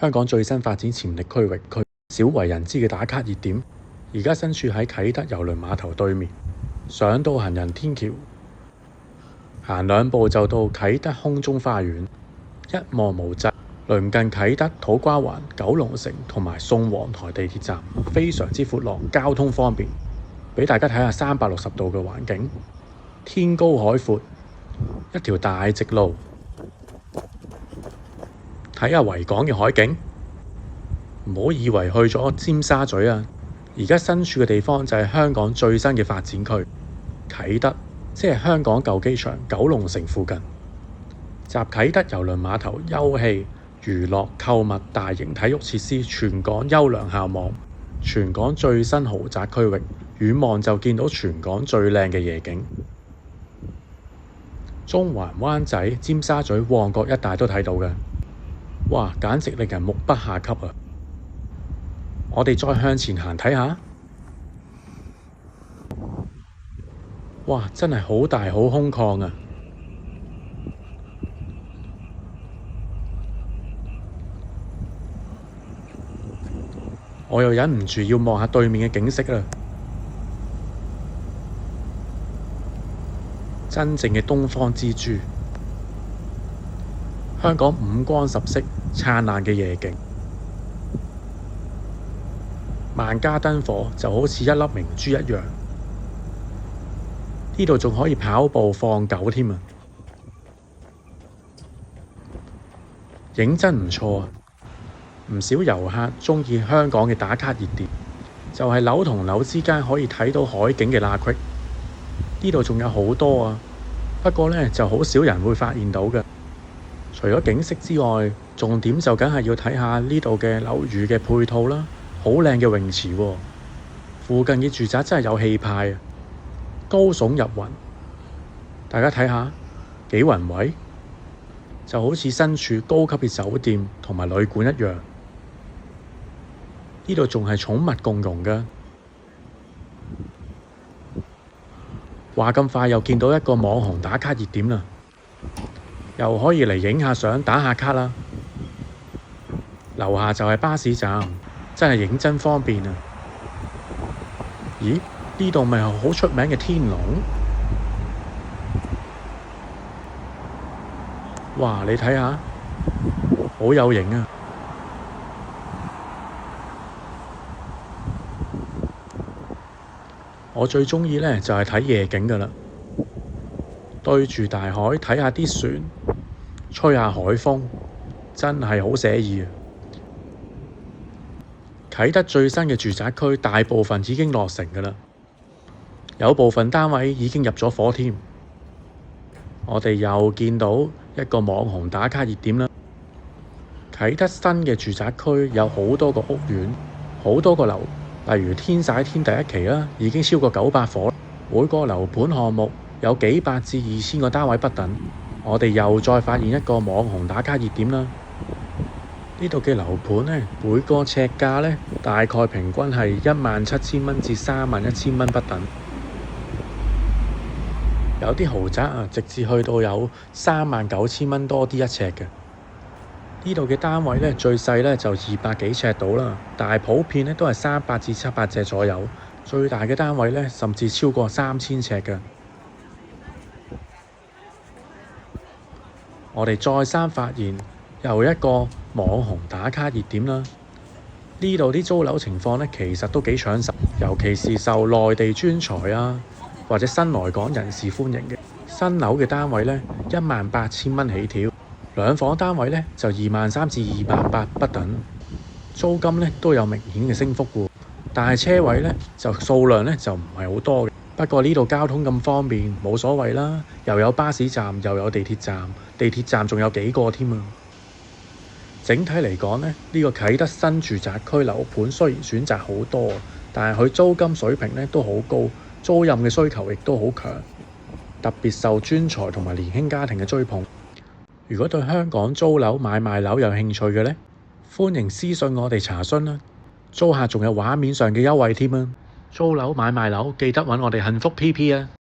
香港最新發展潛力區域，少為人知嘅打卡熱點，而家身處喺啟德郵輪碼頭對面，上到行人天橋，行2步就到啟德空中花園，一望無際，鄰近啟德、土瓜灣、九龍城同埋宋皇臺地鐵站，非常之闊落，交通方便。俾大家睇下360度嘅環境，天高海闊，一條大直路。睇下維港嘅海景，唔好以為去咗尖沙咀啊！而家身處嘅地方就係香港最新嘅發展區啟德，即係香港舊機場九龍城附近，集啟德郵輪碼頭休憩、娛樂、購物、大型體育設施，全港優良校網，全港最新豪宅區域，遠望就見到全港最靚嘅夜景。中環、灣仔、尖沙咀、旺角一帶都睇到嘅。哇，簡直令人目不暇給啊！我哋再向前行睇下，哇，真係好大好空曠啊！我又忍唔住要望下對面嘅景色啦，真正嘅東方之珠，香港五光十色、燦爛嘅夜景，萬家燈火就好似一粒明珠一樣。呢度仲可以跑步放狗添啊！認真唔錯啊！唔少遊客鍾意香港嘅打卡熱點，就係樓同樓之間可以睇到海景嘅罅隙。呢度仲有好多啊，不過呢就好少人會發現到嘅。除咗景色之外，重點就梗係要睇下呢度嘅樓宇嘅配套啦，好靚嘅泳池喎，附近嘅住宅真係有氣派啊，高聳入雲，大家睇下幾宏偉，就好似身處高級嘅酒店同埋旅館一樣。呢度仲係寵物共融㗎。話咁快又見到一個網紅打卡熱點啦，又可以嚟影下相打下卡啦。樓下就係巴士站，真係認真方便啊！咦？呢度咪係好出名嘅天龍？哇！你睇下，好有型啊！我最鍾意呢就係睇夜景㗎喇，對住大海睇下啲船，吹下海風，真係好寫意啊！啟德最新嘅住宅區大部分已經落成㗎喇，有部分單位已經入咗伙添。我哋又見到一個網紅打卡熱點啦。啟德新嘅住宅區有好多個屋苑，好多個樓，例如天璽天第一期啦，已經超過900伙，每個樓盤項目有幾百至2000個單位不等。我哋又再發現一個網紅打卡熱點啦。呢度嘅樓盤呢，每個尺價呢，大概平均係17000蚊至31000蚊不等。有啲豪宅啊，直至去到有39000蚊多啲一尺嘅。呢度嘅單位呢，最細呢就200幾尺到啦，但係普遍呢都係300至700尺左右。最大嘅單位呢，甚至超過3000尺嘅。我哋再三發現又一個網紅打卡熱點啦。呢度啲租樓情況呢，其實都幾搶手，尤其是受內地專才啊或者新來港人士歡迎嘅。新樓嘅單位呢，18000蚊起跳，兩房單位呢就23000至28000不等，租金呢都有明顯嘅升幅喎。但係車位呢就數量呢就唔係好多嘅。不過呢度交通咁方便，冇所謂啦，又有巴士站又有地鐵站，地鐵站仲有幾個添啊！整體嚟講呢，呢個啟德新住宅區樓盤雖然選擇好多，但係佢租金水平呢都好高，租賃嘅需求亦都好強，特別受專才同埋年輕家庭嘅追捧。如果對香港租樓買賣樓有興趣嘅呢，歡迎私信我哋查詢啦。租客仲有畫面上嘅優惠添啊！租樓買賣樓記得揾我哋幸福 PP 啊！